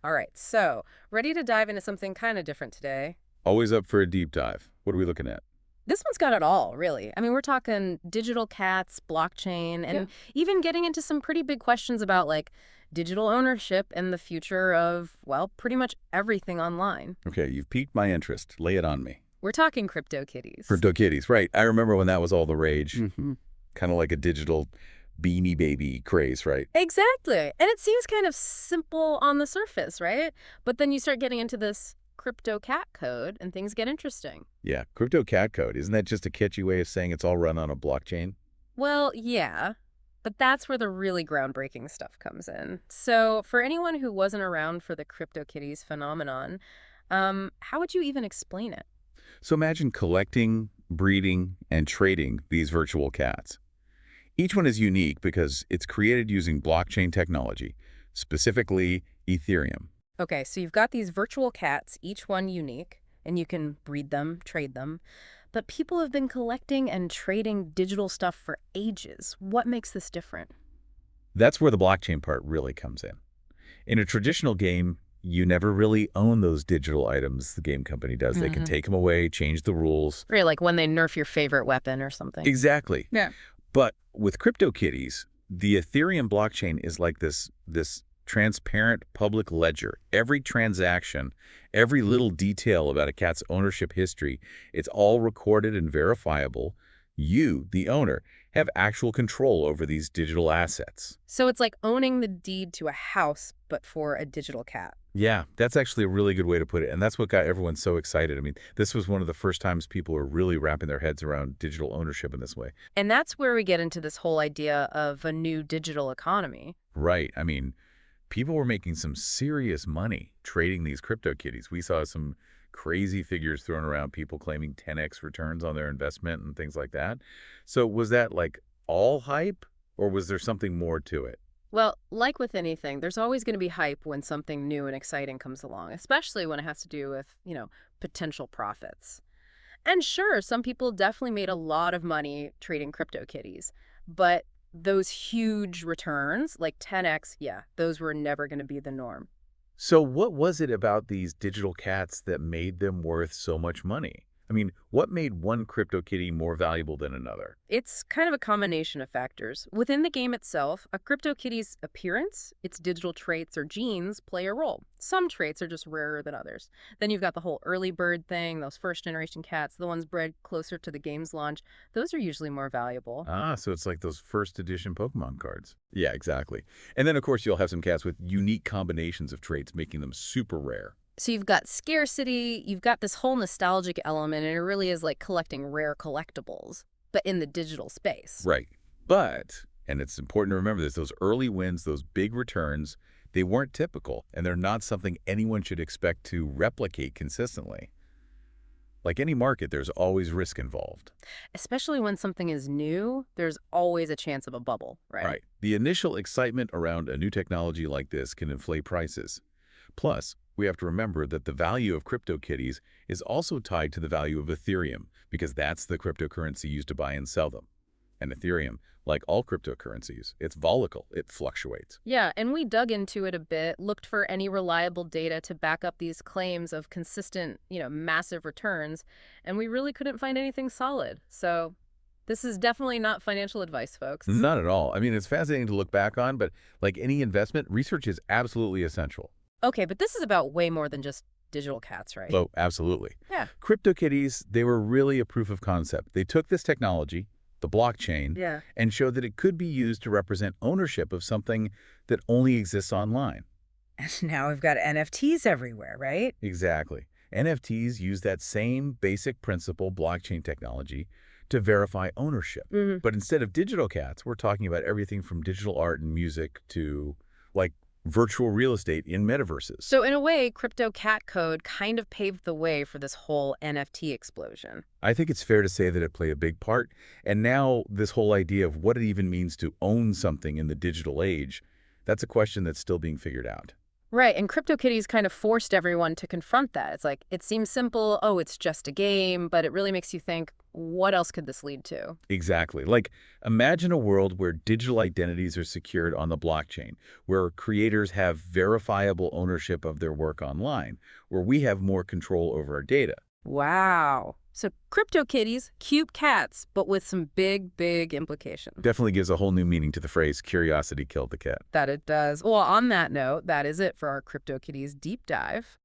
All right, so ready to dive into something kind of different today. Always up for a deep dive. What are we looking at? This one's got it all, really. I mean, we're talking digital cats, blockchain, Yeah. and even getting into some pretty big questions about like digital ownership and the future of, well, pretty much everything online. Okay, you've piqued my interest. Lay it on me. We're talking crypto kitties. CryptoKitties, right. I remember when that was all the rage. Hmm. Kind of like a digital Beanie Baby craze, right? Exactly. And it seems kind of simple on the surface, right? But then you start getting into this crypto cat code and things get interesting. Yeah, crypto cat code. Isn't that just a catchy way of saying it's all run on a blockchain? Well, yeah, but that's where the really groundbreaking stuff comes in. So, for anyone who wasn't around for the CryptoKitties phenomenon, how would you even explain it? So imagine collecting, breeding, and trading these virtual cats. Each one is unique because it's created using blockchain technology, specifically Ethereum. Okay, so you've got these virtual cats, each one unique, and you can breed them, trade them. But people have been collecting and trading digital stuff for ages. What makes this different? That's where the blockchain part really comes in. In a traditional game, you never really own those digital items the game company does. They can Hmm. take them away, change the rules. Right, like when they nerf your favorite weapon or something. Exactly. Yeah. But with CryptoKitties, the Ethereum blockchain is like this transparent public ledger. Every transaction, every little detail about a cat's ownership history, it's all recorded and verifiable. You, the owner, have actual control over these digital assets. So it's like owning the deed to a house, but for a digital cat. Yeah, that's actually a really good way to put it. And that's what got everyone so excited. I mean, this was one of the first times people were really wrapping their heads around digital ownership in this way. And that's where we get into this whole idea of a new digital economy. Right. I mean, people were making some serious money trading these crypto kitties. We saw some crazy figures thrown around, people claiming 10x returns on their investment and things like that. So was that like all hype or was there something more to it? Well, like with anything, there's always going to be hype when something new and exciting comes along, especially when it has to do with, potential profits. And sure, some people definitely made a lot of money trading crypto kitties, but those huge returns, like 10x, yeah, those were never going to be the norm. So what was it about these digital cats that made them worth so much money? I mean, what made one crypto kitty more valuable than another? It's kind of a combination of factors. Within the game itself, a CryptoKitty's appearance, its digital traits or genes play a role. Some traits are just rarer than others. Then you've got the whole early bird thing, those first generation cats, the ones bred closer to the game's launch. Those are usually more valuable. Ah, so it's like those first edition Pokemon cards. Yeah, exactly. And then, of course, you'll have some cats with unique combinations of traits, making them super rare. So you've got scarcity, you've got this whole nostalgic element, and it really is like collecting rare collectibles, but in the digital space. Right. But, and it's important to remember this, those early wins, those big returns, they weren't typical, and they're not something anyone should expect to replicate consistently. Like any market, there's always risk involved. Especially when something is new, there's always a chance of a bubble, right? Right. The initial excitement around a new technology like this can inflate prices. Plus, we have to remember that the value of CryptoKitties is also tied to the value of Ethereum, because that's the cryptocurrency used to buy and sell them. And Ethereum, like all cryptocurrencies, it's volatile, it fluctuates. Yeah, and we dug into it a bit, looked for any reliable data to back up these claims of consistent, massive returns, and we really couldn't find anything solid. So this is definitely not financial advice, folks. Not at all. I mean, it's fascinating to look back on, but like any investment, research is absolutely essential. Okay, but this is about way more than just digital cats, right? Oh, absolutely. Yeah. CryptoKitties, they were really a proof of concept. They took this technology, the blockchain, Yeah. and showed that it could be used to represent ownership of something that only exists online. And now we've got NFTs everywhere, right? Exactly. NFTs use that same basic principle, blockchain technology, to verify ownership. Hmm. But instead of digital cats, we're talking about everything from digital art and music to, like, virtual real estate in metaverses. So in a way, crypto cat code kind of paved the way for this whole NFT explosion. I think it's fair to say that it played a big part. And now this whole idea of what it even means to own something in the digital age, that's a question that's still being figured out. Right, and CryptoKitties kind of forced everyone to confront that. It's like, it seems simple, oh, it's just a game, but it really makes you think, what else could this lead to? Exactly. Like, imagine a world where digital identities are secured on the blockchain, where creators have verifiable ownership of their work online, where we have more control over our data. Wow. So CryptoKitties, cute cats, but with some big, big implications. Definitely gives a whole new meaning to the phrase, curiosity killed the cat. That it does. Well, on that note, that is it for our CryptoKitties deep dive.